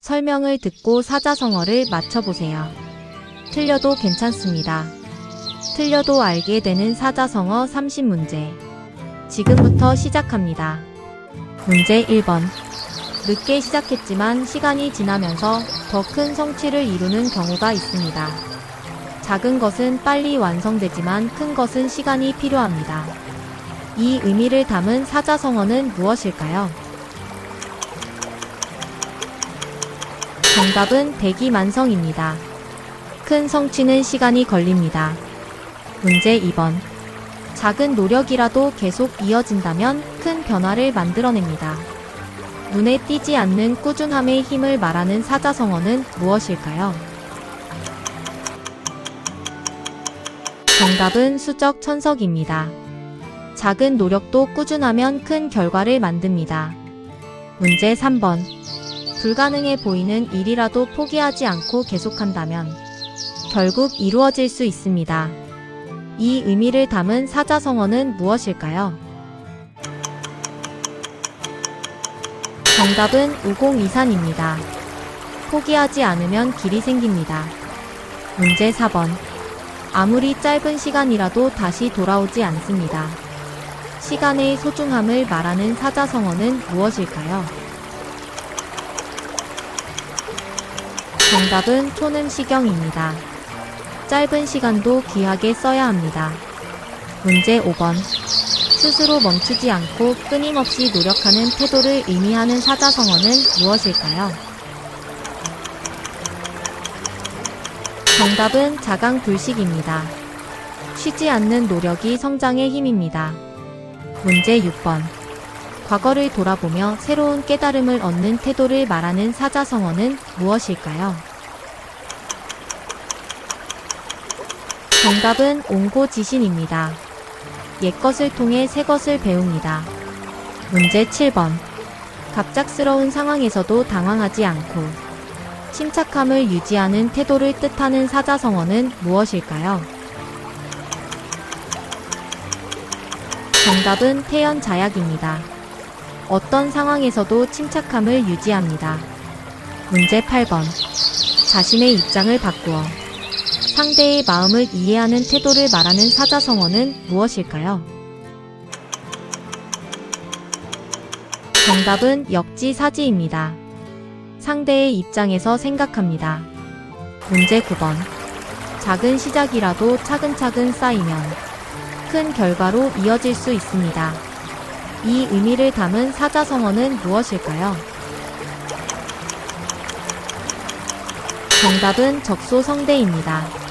설명을 듣고 사자성어를 맞춰보세요. 틀려도 괜찮습니다. 틀려도 알게 되는 사자성어 30문제. 지금부터 시작합니다. 문제 1번. 늦게 시작했지만 시간이 지나면서 더 큰 성취를 이루는 경우가 있습니다. 작은 것은 빨리 완성되지만 큰 것은 시간이 필요합니다. 이 의미를 담은 사자성어는 무엇일까요? 정답은 대기만성입니다. 큰 성취는 시간이 걸립니다. 문제 2번. 작은 노력이라도 계속 이어진다면 큰 변화를 만들어냅니다. 눈에 띄지 않는 꾸준함의 힘을 말하는 사자성어는 무엇일까요? 정답은 수적천석입니다. 작은 노력도 꾸준하면 큰 결과를 만듭니다. 문제 3번. 불가능해 보이는 일이라도 포기하지 않고 계속한다면 결국 이루어질 수 있습니다. 이 의미를 담은 사자성어는 무엇일까요? 정답은 우공이산입니다. 포기하지 않으면 길이 생깁니다. 문제 4번. 아무리 짧은 시간이라도 다시 돌아오지 않습니다. 시간의 소중함을 말하는 사자성어는 무엇일까요? 정답은 초능시경입니다. 짧은 시간도 귀하게 써야 합니다. 문제 5번. 스스로 멈추지 않고 끊임없이 노력하는 태도를 의미하는 사자성어는 무엇일까요? 정답은 자강불식입니다. 쉬지 않는 노력이 성장의 힘입니다. 문제 6번. 과거를 돌아보며 새로운 깨달음을 얻는 태도를 말하는 사자성어는 무엇일까요? 정답은 옹고지신입니다. 옛것을 통해 새것을 배웁니다. 문제 7번. 갑작스러운 상황에서도 당황하지 않고 침착함을 유지하는 태도를 뜻하는 사자성어는 무엇일까요? 정답은 태연자약입니다. 어떤 상황에서도 침착함을 유지합니다. 문제 8번. 자신의 입장을 바꾸어 상대의 마음을 이해하는 태도를 말하는 사자성어는 무엇일까요? 정답은 역지사지입니다. 상대의 입장에서 생각합니다. 문제 9번. 작은 시작이라도 차근차근 쌓이면 큰 결과로 이어질 수 있습니다. 이 의미를 담은 사자성어는 무엇일까요? 정답은 적소성대입니다.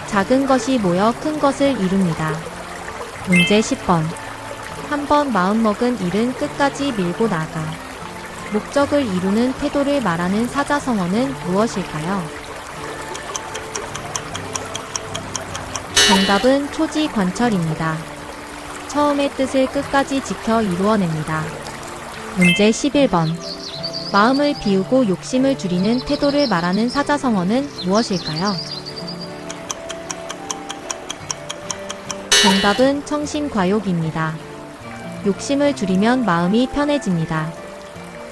작은 것이 모여 큰 것을 이룹니다. 문제 10번. 한번 마음먹은 일은 끝까지 밀고 나가 목적을 이루는 태도를 말하는 사자성어는 무엇일까요? 정답은 초지관철입니다. 처음의 뜻을 끝까지 지켜 이루어냅니다. 문제 11번. 마음을 비우고 욕심을 줄이는 태도를 말하는 사자성어는 무엇일까요? 정답은 청심과욕입니다. 욕심을 줄이면 마음이 편해집니다.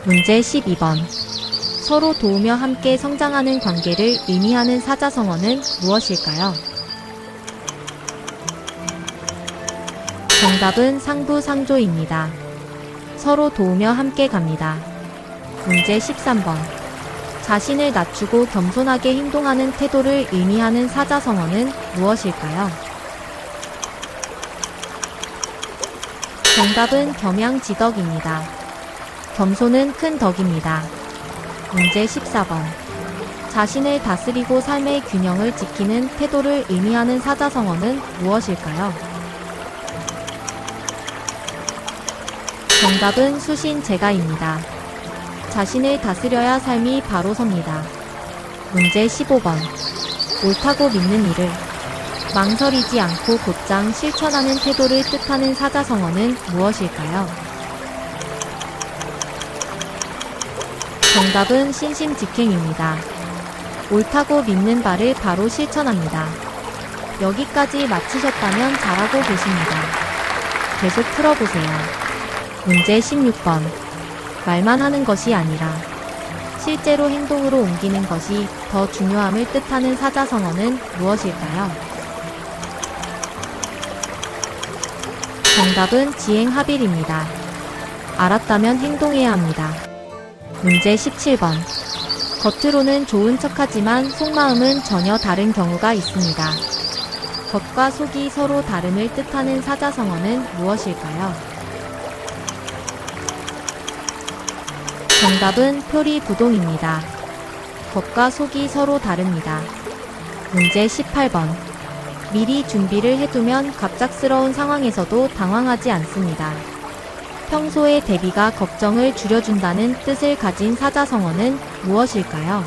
문제 12번. 서로 도우며 함께 성장하는 관계를 의미하는 사자성어는 무엇일까요? 정답은 상부상조입니다. 서로 도우며 함께 갑니다. 문제 13번. 자신을 낮추고 겸손하게 행동하는 태도를 의미하는 사자성어는 무엇일까요? 정답은 겸양지덕입니다. 겸손은 큰 덕입니다. 문제 14번. 자신을 다스리고 삶의 균형을 지키는 태도를 의미하는 사자성어는 무엇일까요? 정답은 수신제가입니다. 자신을 다스려야 삶이 바로 섭니다. 문제 15번. 옳다고 믿는 일을 망설이지 않고 곧장 실천하는 태도를 뜻하는 사자성어는 무엇일까요? 정답은 신심직행입니다. 옳다고 믿는 바를 바로 실천합니다. 여기까지 마치셨다면 잘하고 계십니다. 계속 풀어보세요. 문제 16번. 말만 하는 것이 아니라 실제로 행동으로 옮기는 것이 더 중요함을 뜻하는 사자성어는 무엇일까요? 정답은 지행합일입니다. 알았다면 행동해야 합니다. 문제 17번. 겉으로는 좋은 척하지만 속마음은 전혀 다른 경우가 있습니다. 겉과 속이 서로 다름을 뜻하는 사자성어는 무엇일까요? 정답은 표리부동입니다. 겉과 속이 서로 다릅니다. 문제 18번. 미리 준비를 해두면 갑작스러운 상황에서도 당황하지 않습니다. 평소의 대비가 걱정을 줄여준다는 뜻을 가진 사자성어는 무엇일까요?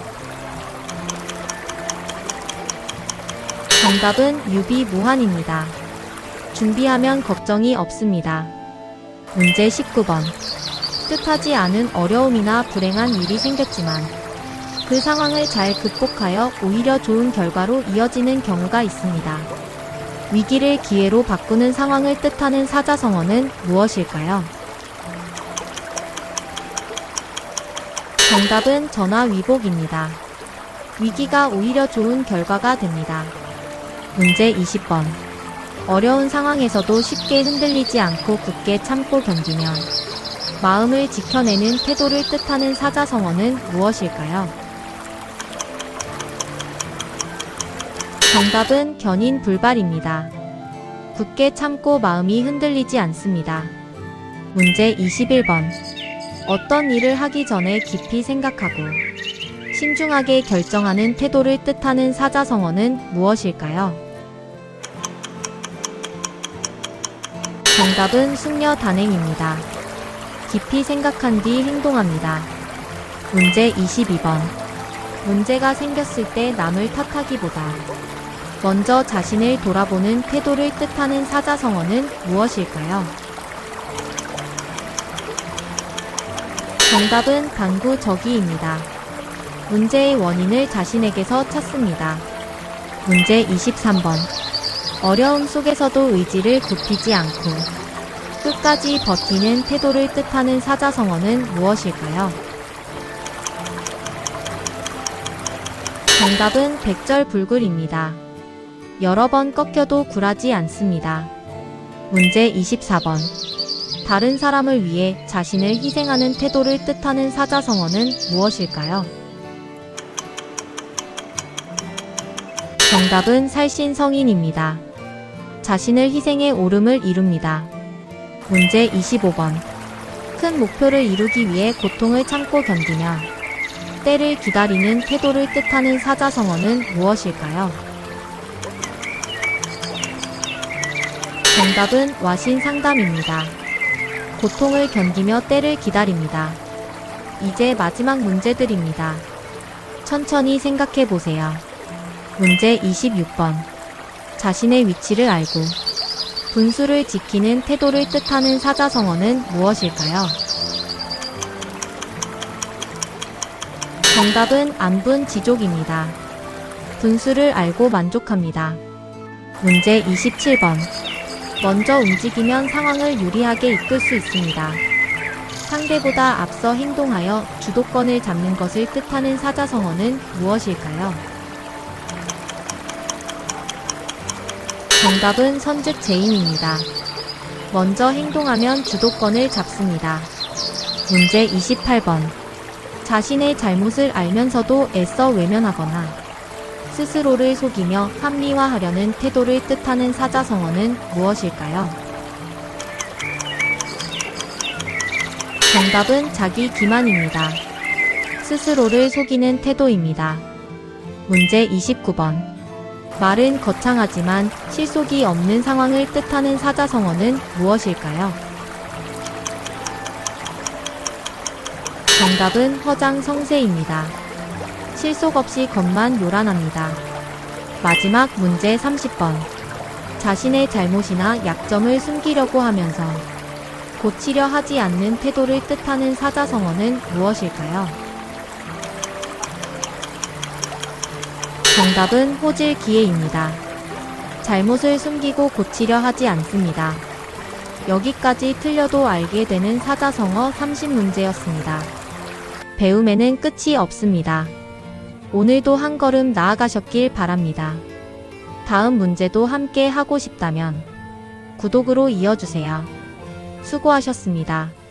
정답은 유비무환입니다. 준비하면 걱정이 없습니다. 문제 19번. 뜻하지 않은 어려움이나 불행한 일이 생겼지만 그 상황을 잘 극복하여 오히려 좋은 결과로 이어지는 경우가 있습니다. 위기를 기회로 바꾸는 상황을 뜻하는 사자성어는 무엇일까요? 정답은 전화위복입니다. 위기가 오히려 좋은 결과가 됩니다. 문제 20번. 어려운 상황에서도 쉽게 흔들리지 않고 굳게 참고 견디면 마음을 지켜내는 태도를 뜻하는 사자성어는 무엇일까요? 정답은 견인불발입니다. 굳게 참고 마음이 흔들리지 않습니다. 문제 21번. 어떤 일을 하기 전에 깊이 생각하고 신중하게 결정하는 태도를 뜻하는 사자성어는 무엇일까요? 정답은 숙녀단행입니다. 깊이 생각한 뒤 행동합니다. 문제 22번. 문제가 생겼을 때 남을 탓하기보다 먼저 자신을 돌아보는 태도를 뜻하는 사자성어는 무엇일까요? 정답은 강구적이입니다. 문제의 원인을 자신에게서 찾습니다. 문제 23번. 어려움 속에서도 의지를 굽히지 않고 끝까지 버티는 태도를 뜻하는 사자성어는 무엇일까요? 정답은 백절불굴입니다. 여러 번 꺾여도 굴하지 않습니다. 문제 24번. 다른 사람을 위해 자신을 희생하는 태도를 뜻하는 사자성어는 무엇일까요? 정답은 살신성인입니다. 자신을 희생해 오름을 이룹니다. 문제 25번. 큰 목표를 이루기 위해 고통을 참고 견디며 때를 기다리는 태도를 뜻하는 사자성어는 무엇일까요? 정답은 와신상담입니다. 고통을 견디며 때를 기다립니다. 이제 마지막 문제들입니다. 천천히 생각해 보세요. 문제 26번. 자신의 위치를 알고 분수를 지키는 태도를 뜻하는 사자성어는 무엇일까요? 정답은 안분지족입니다. 분수를 알고 만족합니다. 문제 27번. 먼저 움직이면 상황을 유리하게 이끌 수 있습니다. 상대보다 앞서 행동하여 주도권을 잡는 것을 뜻하는 사자성어는 무엇일까요? 정답은 선즉제임입니다. 먼저 행동하면 주도권을 잡습니다. 문제 28번. 자신의 잘못을 알면서도 애써 외면하거나 스스로를 속이며 합리화하려는 태도를 뜻하는 사자성어는 무엇일까요? 정답은 자기 기만입니다. 스스로를 속이는 태도입니다. 문제 29번. 말은 거창하지만 실속이 없는 상황을 뜻하는 사자성어는 무엇일까요? 정답은 허장성세입니다. 실속 없이 겉만 요란합니다. 마지막 문제 30번. 자신의 잘못이나 약점을 숨기려고 하면서 고치려 하지 않는 태도를 뜻하는 사자성어는 무엇일까요? 정답은 호질기예입니다. 잘못을 숨기고 고치려 하지 않습니다. 여기까지 틀려도 알게 되는 사자성어 30문제였습니다. 배움에는 끝이 없습니다. 오늘도 한 걸음 나아가셨길 바랍니다. 다음 문제도 함께 하고 싶다면 구독으로 이어주세요. 수고하셨습니다.